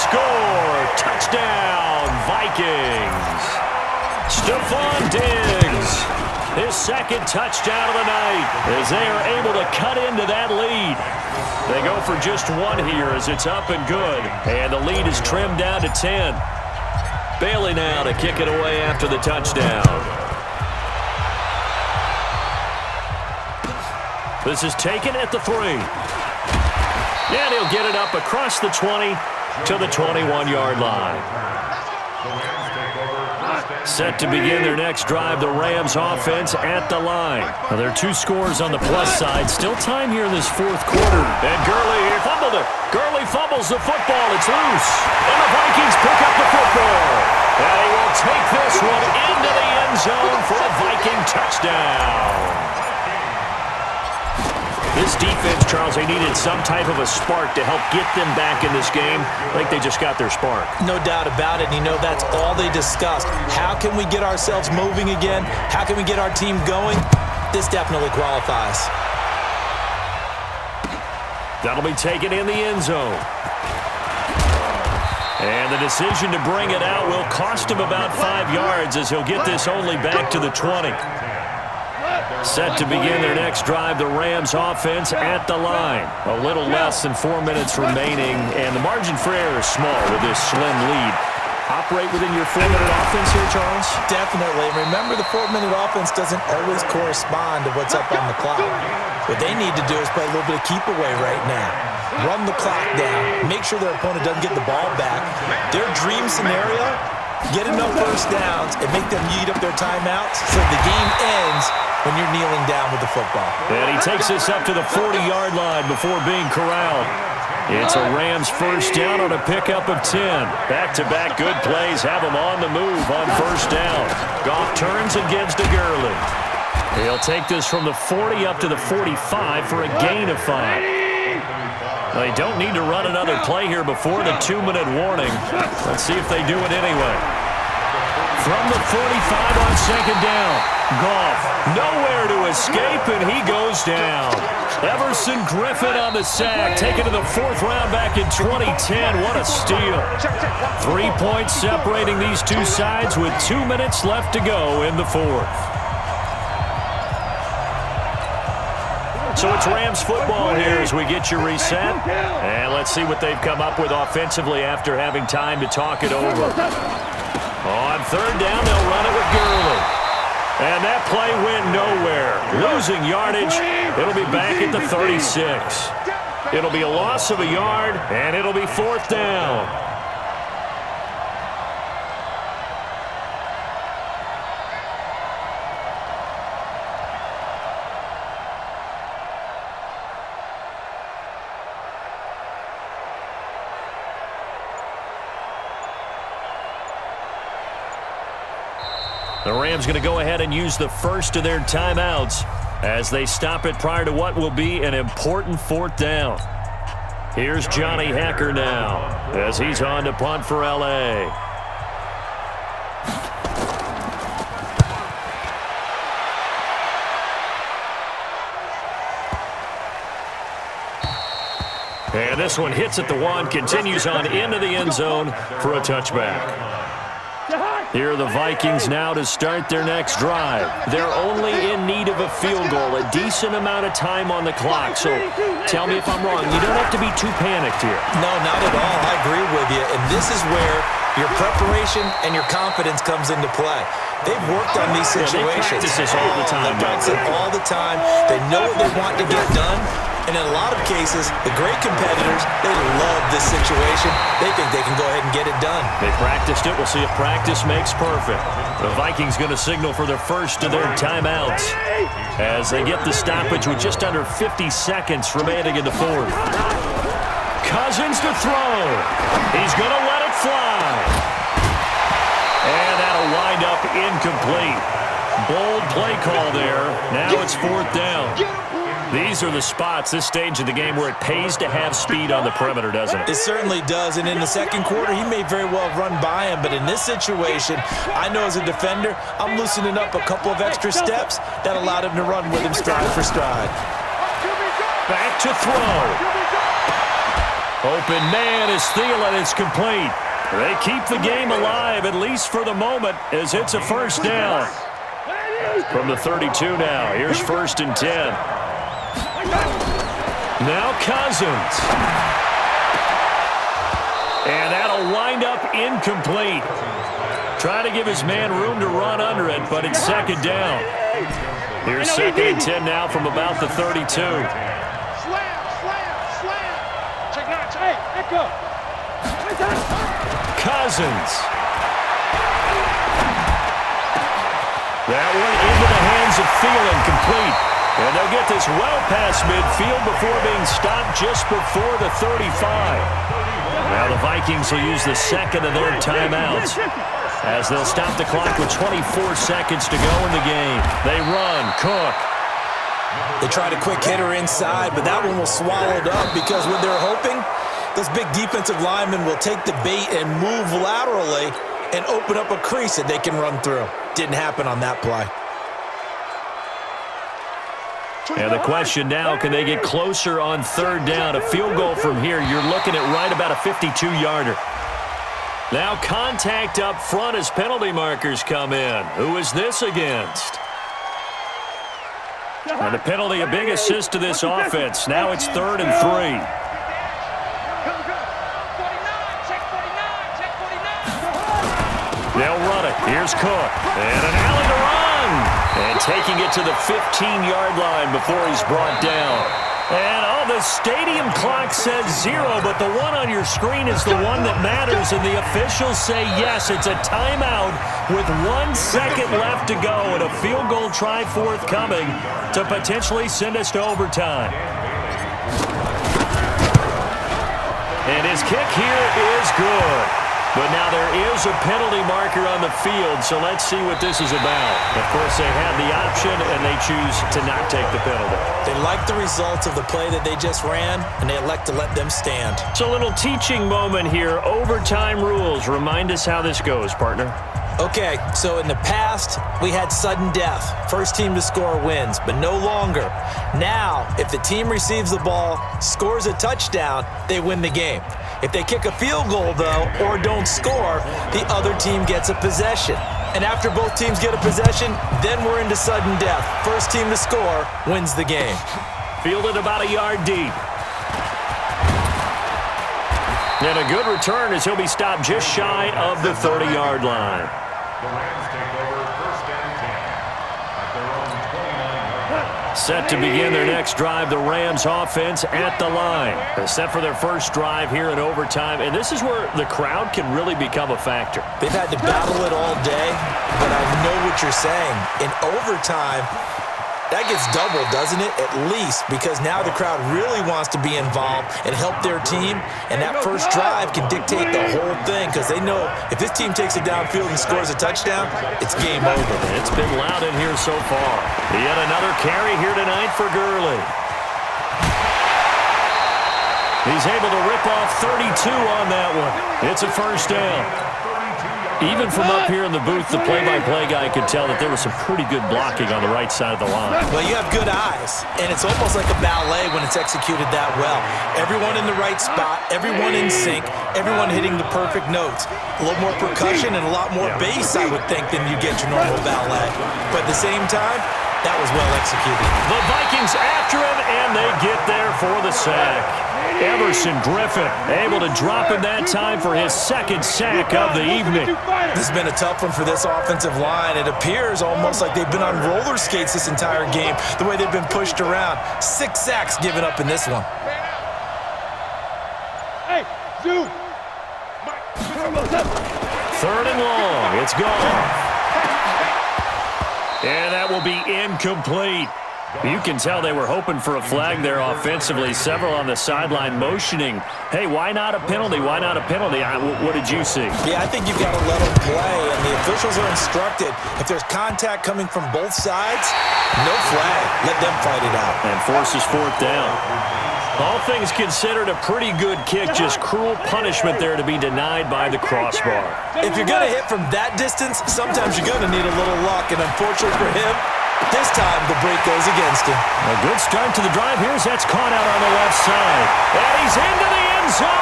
score. Touchdown, Vikings. Stephon Diggs, his second touchdown of the night, as they are able to cut into that lead. They go for just one here as it's up and good, and the lead is trimmed down to 10. Bailey now to kick it away after the touchdown. This is taken at the 3. And he'll get it up across the 20 to the 21-yard line. Set to begin their next drive, the Rams offense at the line. Now, there are 2 scores on the plus side. Still time here in this fourth quarter. And Gurley fumbled it. Gurley fumbles the football. It's loose. And the Vikings pick up the football. And he will take this one into the end zone for a Viking touchdown. This defense, Charles, they needed some type of a spark to help get them back in this game. I think they just got their spark. No doubt about it. And, you know, that's all they discussed. How can we get ourselves moving again? How can we get our team going? This definitely qualifies. That'll be taken in the end zone. And the decision to bring it out will cost him about 5 yards as he'll get this only back to the 20. Set to begin their next drive, the Rams offense at the line. A little less than 4 minutes remaining, and the margin for error is small with this slim lead. Operate within your 4-minute offense here, Charles? Definitely. Remember, the 4-minute offense doesn't always correspond to what's up on the clock. What they need to do is play a little bit of keep away right now. Run the clock down. Make sure their opponent doesn't get the ball back. Their dream scenario, get enough first downs and make them eat up their timeouts so the game ends when you're kneeling down with the football. And he takes this up to the 40-yard line before being corralled. It's a Rams first down on a pickup of 10. Back-to-back good plays have him on the move on first down. Goff turns and gives to Gurley. He'll take this from the 40 up to the 45 for a gain of 5. They don't need to run another play here before the 2-minute warning. Let's see if they do it anyway. From the 45 on second down, Goff nowhere to escape, and he goes down. Everson Griffin on the sack, taken to the 4th round back in 2010. What a steal. 3 points separating these two sides with 2 minutes left to go in the 4th. So it's Rams football here as we get you reset. And let's see what they've come up with offensively after having time to talk it over. On third down, they'll run it with Gurley. And that play went nowhere. Losing yardage. It'll be back at the 36. It'll be a loss of a yard, and it'll be 4th down. The Rams going to go ahead and use the first of their timeouts as they stop it prior to what will be an important 4th down. Here's Johnny Hekker now as he's on to punt for L.A. And this one hits at the 1, continues on into the end zone for a touchback. Here are the Vikings now to start their next drive. They're only in need of a field goal, a decent amount of time on the clock. So tell me if I'm wrong. You don't have to be too panicked here. No, not at all. I agree with you. And this is where your preparation and your confidence comes into play. They've worked on these situations. They practice this all the time. They practice it all the time. They know what they want to get done. And in a lot of cases, the great competitors, they love this situation. They think they can go ahead and get it done. They practiced it. We'll see if practice makes perfect. The Vikings going to signal for the first of their timeouts as they get the stoppage with just under 50 seconds remaining in the 4th. Cousins to throw. He's going to let it fly. And that'll wind up incomplete. Bold play call there. Now it's 4th down. These are the spots, this stage of the game, where it pays to have speed on the perimeter, doesn't it? It certainly does, and in the second quarter, he may very well run by him, but in this situation, I know as a defender, I'm loosening up a couple of extra steps that allowed him to run with him stride for stride. Back to throw. Open man is Thielen. It's complete. They keep the game alive, at least for the moment, as it's a first down. From the 32 now. Here's 1st and 10. Now Cousins. And that'll wind up incomplete. Trying to give his man room to run under it, but it's 2nd down. Here's 2nd and 10 now from about the 32. Slam. Check notch. Hey, echo. Cousins. That one into the hands of Thielen, complete. And they'll get this well past midfield before being stopped just before the 35. Now the Vikings will use the second of their timeouts as they'll stop the clock with 24 seconds to go in the game. They run. Cook. They tried a quick hitter inside, but that one was swallowed up because what they're hoping, those big defensive linemen will take the bait and move laterally and open up a crease that they can run through. Didn't happen on that play. And the question now, can they get closer on 3rd down? A field goal from here, you're looking at right about a 52-yarder. Now contact up front as penalty markers come in. Who is this against? And the penalty, a big assist to this offense. Now it's 3rd and 3. They'll run it. Here's Cook. And an Allen to run. And taking it to the 15-yard line before he's brought down. And, the stadium clock says 0, but the one on your screen is the one that matters, and the officials say yes, it's a timeout with 1 second left to go and a field goal try forthcoming to potentially send us to overtime. And his kick here is good. But now there is a penalty marker on the field, so let's see what this is about. Of course, they have the option, and they choose to not take the penalty. They like the results of the play that they just ran, and they elect to let them stand. So a little teaching moment here. Overtime rules. Remind us how this goes, partner. Okay, so in the past, we had sudden death. First team to score wins, but no longer. Now, if the team receives the ball, scores a touchdown, they win the game. If they kick a field goal, though, or don't score, the other team gets a possession. And after both teams get a possession, then we're into sudden death. First team to score wins the game. Fielded about a yard deep. And a good return as he'll be stopped just shy of the 30-yard line. The Rams take over 1st and 10 at their own 29-yard line. Set to begin their next drive, the Rams offense at the line. They're set for their first drive here in overtime, and this is where the crowd can really become a factor. They've had to battle it all day, but I know what you're saying. In overtime, that gets doubled, doesn't it? At least, because now the crowd really wants to be involved and help their team, and that first drive can dictate the whole thing because they know if this team takes it downfield and scores a touchdown, it's game over. It's been loud in here so far. Yet another carry here tonight for Gurley. He's able to rip off 32 on that one. It's a first down. Even from up here in the booth, the play-by-play guy could tell that there was some pretty good blocking on the right side of the line. Well, you have good eyes, and it's almost like a ballet when it's executed that well. Everyone in the right spot, everyone in sync, everyone hitting the perfect notes. A little more percussion and a lot more bass, I would think, than you get your normal ballet. But at the same time, that was well executed. The Vikings after him, and they get there for the sack. Everson Griffin able to drop in that time for his second sack of the evening. This has been a tough one for this offensive line. It appears almost like they've been on roller skates this entire game, the way they've been pushed around. 6 sacks given up in this one. Hey, Zoo. 3rd and long. It's gone. And that will be incomplete. You can tell they were hoping for a flag there offensively. Several on the sideline motioning, hey, why not a penalty? Why not a penalty? What did you see? Yeah, I think you've got to let them play, and the officials are instructed. If there's contact coming from both sides, no flag. Let them fight it out. And forces 4th down. All things considered, a pretty good kick, just cruel punishment there to be denied by the crossbar. If you're going to hit from that distance, sometimes you're going to need a little luck, and unfortunately for him, this time the break goes against him. A good start to the drive here as that's caught out on the left side. And he's into the end end zone.